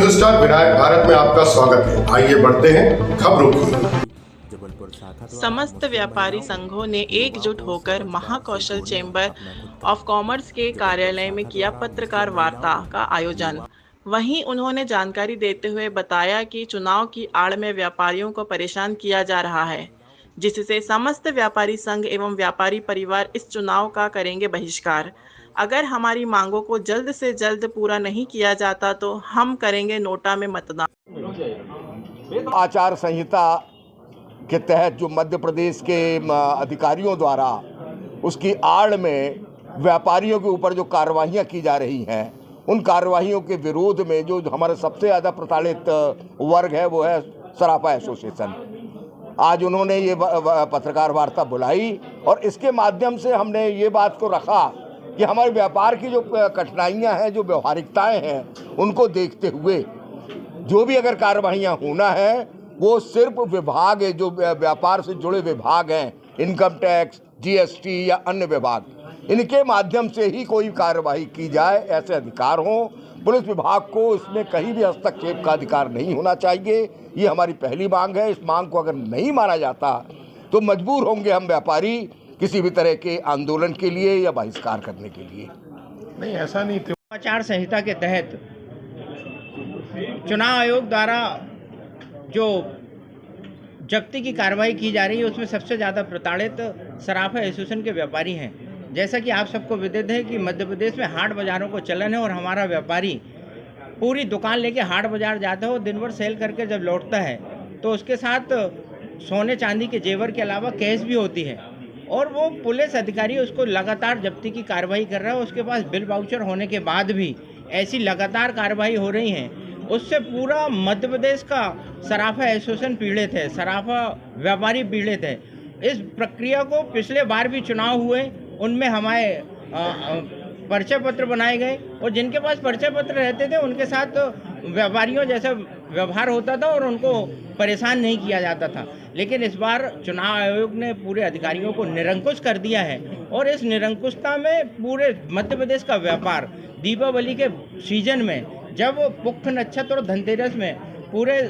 हिंदुस्तान विनायक भारत में आपका स्वागत है। आइए बढ़ते हैं खबरों की। समस्त व्यापारी संघों ने एकजुट होकर महाकौशल चेंबर ऑफ कॉमर्स के कार्यालय में किया पत्रकार वार्ता का आयोजन। वहीं उन्होंने जानकारी देते हुए बताया कि चुनाव की आड़ में व्यापारियों को परेशान किया जा रहा है, जिससे समस्त व्यापारी संघ एवं व्यापारी परिवार इस चुनाव का करेंगे बहिष्कार। अगर हमारी मांगों को जल्द से जल्द पूरा नहीं किया जाता तो हम करेंगे नोटा में मतदान। आचार संहिता के तहत जो मध्य प्रदेश के अधिकारियों द्वारा उसकी आड़ में व्यापारियों के ऊपर जो कार्रवाइयाँ की जा रही हैं, उन कार्रवाइयों के विरोध में जो हमारा सबसे ज़्यादा प्रताड़ित वर्ग है वो है सराफा एसोसिएशन। आज उन्होंने ये पत्रकार वार्ता बुलाई और इसके माध्यम से हमने ये बात को रखा कि हमारे व्यापार की जो कठिनाइयाँ हैं, जो व्यवहारिकताएँ हैं, उनको देखते हुए जो भी अगर कार्रवाइयाँ होना है वो सिर्फ विभाग है, जो व्यापार से जुड़े विभाग हैं, इनकम टैक्स, जीएसटी या अन्य विभाग, इनके माध्यम से ही कोई कार्रवाई की जाए, ऐसे अधिकार हों। पुलिस विभाग को इसमें कहीं भी हस्तक्षेप का अधिकार नहीं होना चाहिए। ये हमारी पहली मांग है। इस मांग को अगर नहीं माना जाता तो मजबूर होंगे हम व्यापारी किसी भी तरह के आंदोलन के लिए या बहिष्कार करने के लिए। नहीं, ऐसा नहीं थे। आचार संहिता के तहत चुनाव आयोग द्वारा जो जब्ती की कार्रवाई की जा रही है उसमें सबसे ज़्यादा प्रताड़ित सराफा एसोसिएशन के व्यापारी हैं। जैसा कि आप सबको विदित है कि मध्य प्रदेश में हाट बाज़ारों को चलन है और हमारा व्यापारी पूरी दुकान लेके हाट बाज़ार जाता है और दिन भर सेल करके जब लौटता है तो उसके साथ सोने चांदी के जेवर के अलावा कैश भी होती है और वो पुलिस अधिकारी उसको लगातार जब्ती की कार्रवाई कर रहा है। उसके पास बिल वाउचर होने के बाद भी ऐसी लगातार कार्रवाई हो रही हैं, उससे पूरा मध्य प्रदेश का सराफा एसोसिएशन पीड़ित है, सराफा व्यापारी पीड़ित है। इस प्रक्रिया को पिछले बार भी चुनाव हुए, उनमें हमारे परिचय पत्र बनाए गए और जिनके पास परिचय पत्र रहते थे उनके साथ व्यापारियों जैसा व्यवहार होता था और उनको परेशान नहीं किया जाता था। लेकिन इस बार चुनाव आयोग ने पूरे अधिकारियों को निरंकुश कर दिया है और इस निरंकुशता में पूरे मध्य प्रदेश का व्यापार दीपावली के सीजन में, जब पुख्त नक्षत्र और धनतेरस में पूरे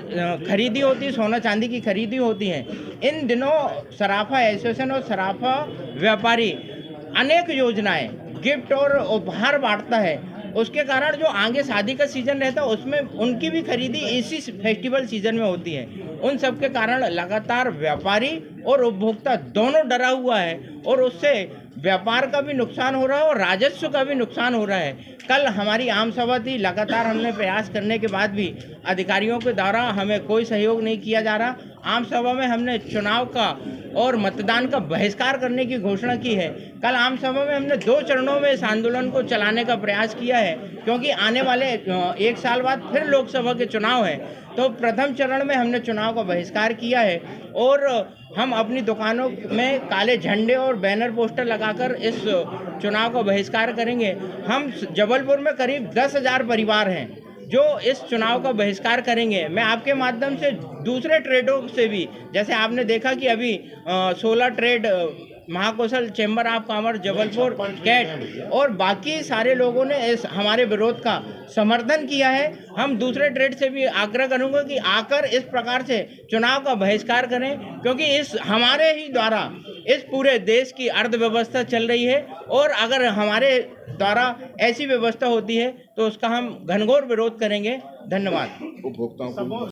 खरीदी होती है, सोना चांदी की खरीदी होती है, इन दिनों सराफा एसोसिएशन और सराफा व्यापारी अनेक योजनाएं, गिफ्ट और उपहार बांटता है। उसके कारण जो आगे शादी का सीज़न रहता है उसमें उनकी भी खरीदी इसी फेस्टिवल सीज़न में होती है। उन सब के कारण लगातार व्यापारी और उपभोक्ता दोनों डरा हुआ है और उससे व्यापार का भी नुकसान हो रहा है और राजस्व का भी नुकसान हो रहा है। कल हमारी आम सभा थी, लगातार हमने प्रयास करने के बाद भी अधिकारियों के द्वारा हमें कोई सहयोग नहीं किया जा रहा। आम सभा में हमने चुनाव का और मतदान का बहिष्कार करने की घोषणा की है। कल आम सभा में हमने 2 चरणों में इस आंदोलन को चलाने का प्रयास किया है, क्योंकि आने वाले 1 साल बाद फिर लोकसभा के चुनाव हैं। तो प्रथम चरण में हमने चुनाव का बहिष्कार किया है और हम अपनी दुकानों में काले झंडे और बैनर पोस्टर लगाकर इस चुनाव का बहिष्कार करेंगे। हम जबलपुर में करीब 10,000 परिवार हैं जो इस चुनाव का बहिष्कार करेंगे। मैं आपके माध्यम से दूसरे ट्रेडों से भी, जैसे आपने देखा कि अभी 16 trade Mahakaushal chamber of commerce Jabalpur CAT और बाकी सारे लोगों ने इस हमारे विरोध का समर्थन किया है। हम दूसरे ट्रेड से भी आग्रह करूंगा कि आकर इस प्रकार से चुनाव का बहिष्कार करें, क्योंकि इस हमारे ही द्वारा इस पूरे देश की अर्थव्यवस्था चल रही है और अगर हमारे द्वारा ऐसी व्यवस्था होती है तो उसका हम घनघोर विरोध करेंगे। धन्यवाद। उपभोक्ताओं को